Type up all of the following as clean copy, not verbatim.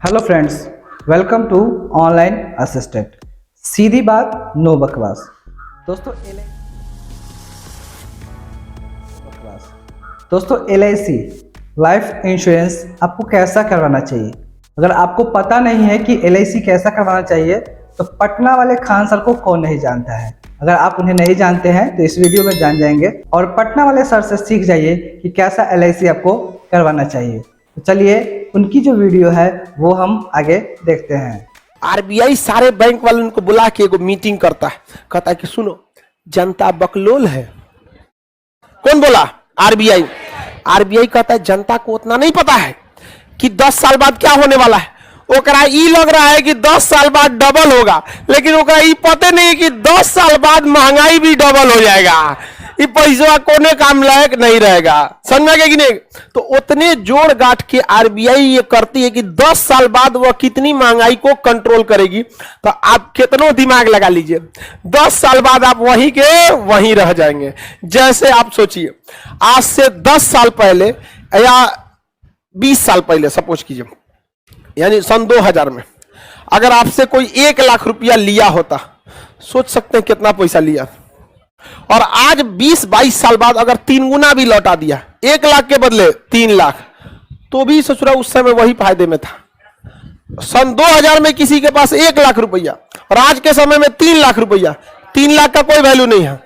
Hello friends, welcome to online assistant. सीधी बात, no बकवास। दोस्तों LIC लाइफ इंश्योरेंस आपको कैसा करवाना चाहिए? अगर आपको पता नहीं है कि LIC कैसा करवाना चाहिए तो पटना वाले खान सर को कौन नहीं जानता है। अगर आप उन्हें नहीं जानते हैं तो इस वीडियो में जान जाएंगे और पटना वाले सर से सीख जाइए कि कैसा LIC आपको करवाना चाहिए। तो चलिए उनकी जो वीडियो है वो हम आगे देखते हैं। RBI सारे बैंक वालों को बुला के एगो मीटिंग करता है, कहता है कि सुनो, जनता बकलोल है। कौन बोला? RBI कहता है जनता को उतना नहीं पता है कि 10 साल बाद क्या होने वाला है। ओकरा ई लग रहा है कि 10 साल बाद डबल होगा, लेकिन ओकरा ई पता नहीं है कि 10 साल बाद महंगाई भी डबल हो जाएगा। ये पैसा कोने काम लायक नहीं रहेगा। समझ में कि नहीं? तो उतने जोड़ गांठ के RBI ये करती है कि 10 साल बाद वह कितनी महंगाई को कंट्रोल करेगी। तो आप कितनों दिमाग लगा लीजिए, 10 साल बाद आप वहीं के वहीं रह जाएंगे। जैसे आप सोचिए, आज से 10 साल पहले या 20 साल पहले सपोज कीजिए, यानी सन 2000 में अगर आपसे कोई 1 लाख रुपया लिया होता, सोच सकते हैं कितना पैसा लिया। और आज 20-22 साल बाद अगर 3 गुना भी लौटा दिया, 1 लाख के बदले 3 लाख, तो भी ससुरा उस समय वही फायदे में था। सन 2000 में किसी के पास 1 लाख रुपया और आज के समय में 3 लाख रुपया, 3 लाख का कोई वैल्यू नहीं है।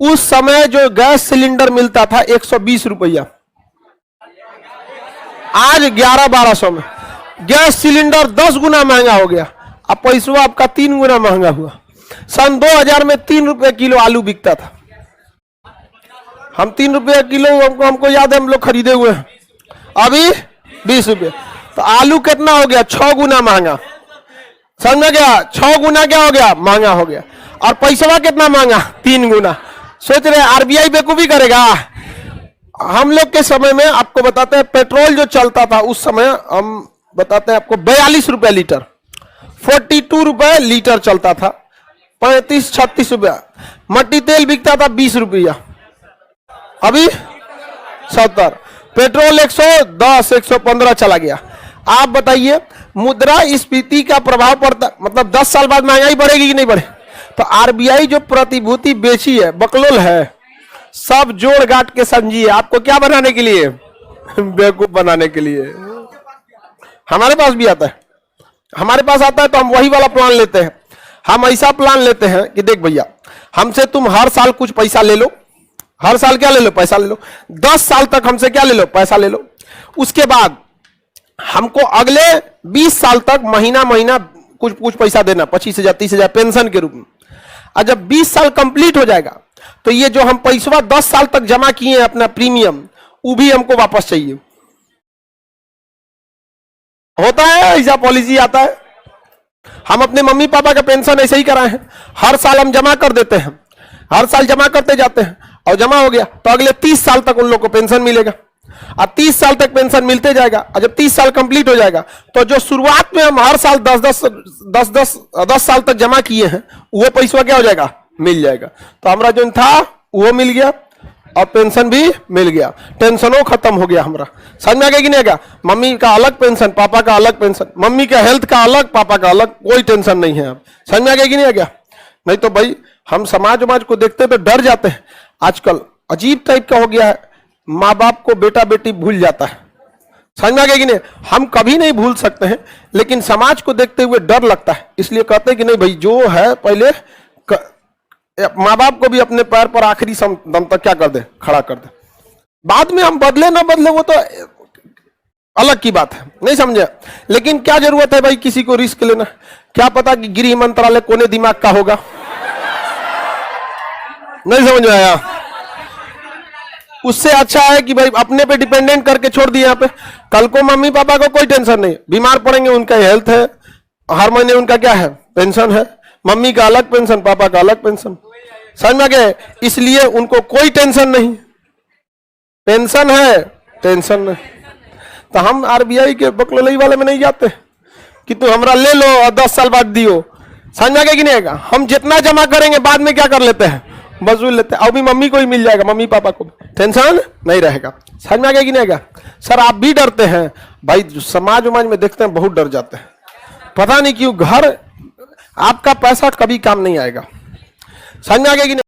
उस समय जो गैस सिलेंडर मिलता था 120 रुपया, आज 1100-1200 में गैस सिलेंडर 10 गुना महंगा हो गया। अब पैसा आपका 3 गुना महंगा हुआ। सन 2000 में 3 रुपए किलो आलू बिकता था। हम 3 रुपए किलो हमको याद है, हम लोग खरीदे हुए हैं। अभी 20 रुपए, तो आलू कितना हो गया? 6 गुना महंगा। समझ में गया? 6 गुना क्या हो गया? महंगा हो गया। और पैसा कितना महंगा? 3 गुना। सोच रहे RBI बेवकूफी करेगा? हम लोग के समय में आपको बताते हैं, पेट्रोल जो चलता था उस समय, हम बताते हैं आपको 42 रुपए लीटर, 42 रुपए लीटर चलता था, 35-36 रुपया। मट्टी तेल बिकता था 20 रुपया, अभी 70। पेट्रोल 110, 115 चला गया। आप बताइए, मुद्रास्फीति का प्रभाव पड़ता, मतलब 10 साल बाद महंगाई बढ़ेगी कि नहीं बढ़े? तो RBI जो प्रतिभूति बेची है, बकलोल है। सब जोड़ गांठ के समझिए, आपको क्या बनाने के लिए? बेवकूफ बनाने के लिए। हमारे पास भी आता है, हमारे पास आता है तो हम वही वाला प्लान लेते हैं। हम ऐसा प्लान लेते हैं कि देख भैया, हमसे तुम हर साल कुछ पैसा ले लो। हर साल क्या ले लो? पैसा ले लो। 10 साल तक हमसे क्या ले लो? पैसा ले लो। उसके बाद हमको अगले 20 साल तक महीना महीना कुछ पैसा देना, 25,000 30,000 पेंशन के रूप में। और जब 20 साल कंप्लीट हो जाएगा तो ये जो हम पैसा 10 साल तक जमा किए हैं अपना प्रीमियम, वो भी हमको वापस चाहिए। होता है ऐसा, पॉलिसी आता है। हम अपने मम्मी पापा का पेंशन ऐसे ही कराए हैं, हर साल हम जमा कर देते हैं, हर साल जमा करते जाते हैं, और जमा हो गया तो अगले 30 साल तक उन लोग को पेंशन मिलेगा। अब 30 साल तक पेंशन मिलते जाएगा। और जब 30 साल कंप्लीट हो जाएगा तो जो शुरुआत में हम हर साल 10 साल तक जमा किए हैं, वो पैसा क्या हो जाएगा? मिल जाएगा। तो हमारा जो था वो मिल गया और पेंशन भी मिल गया, टेंशनों खत्म हो गया हमारा। समझ में आ गया कि नहीं आएगा? मम्मी का अलग पेंशन, पापा का अलग पेंशन, मम्मी का हेल्थ का अलग, पापा का अलग, कोई टेंशन नहीं है। अब समझ में आ गया कि नहीं आ गया? नहीं तो भाई हम समाज को देखते तो डर जाते हैं। आजकल अजीब टाइप का हो गया है, माँ बाप को बेटा बेटी भूल जाता है। समझ में आ गया कि नहीं? हम कभी नहीं भूल सकते हैं, लेकिन समाज को देखते हुए डर लगता है। इसलिए कहते हैं कि नहीं भाई, जो है पहले माँ बाप को भी अपने पैर पर आखिरी दम तक क्या कर दे? खड़ा कर दे। बाद में हम बदले ना बदले वो तो अलग की बात है, नहीं समझे? लेकिन क्या जरूरत है भाई किसी को रिस्क लेना? क्या पता कि गृह मंत्रालय कोने दिमाग का होगा। नहीं समझ में आया? उससे अच्छा है कि भाई अपने पे डिपेंडेंट करके छोड़ दिया। यहाँ पे कल को मम्मी पापा को कोई टेंशन नहीं, बीमार पड़ेंगे, उनका हेल्थ है, हर महीने उनका क्या है? पेंशन है। मम्मी का अलग पेंशन, पापा का अलग पेंशन। समझ में गए? इसलिए उनको कोई टेंशन नहीं, पेंशन है, टेंशन नहीं। तो हम RBI के बकलोलई वाले में नहीं जाते कि तू हमरा ले लो और 10 साल बाद दियो। समझ में गए कि नहीं आएगा? हम जितना जमा करेंगे बाद में क्या कर लेते हैं? वसूल लेते हैं। अभी मम्मी को ही मिल जाएगा, मम्मी पापा को टेंशन नहीं रहेगा। समझ में आ गया कि नहीं आएगा? सर आप भी डरते हैं भाई, समाज उमाज में देखते हैं बहुत डर जाते हैं, पता नहीं क्यों। घर आपका पैसा कभी काम नहीं आएगा। समझ में आ गया कि नहीं?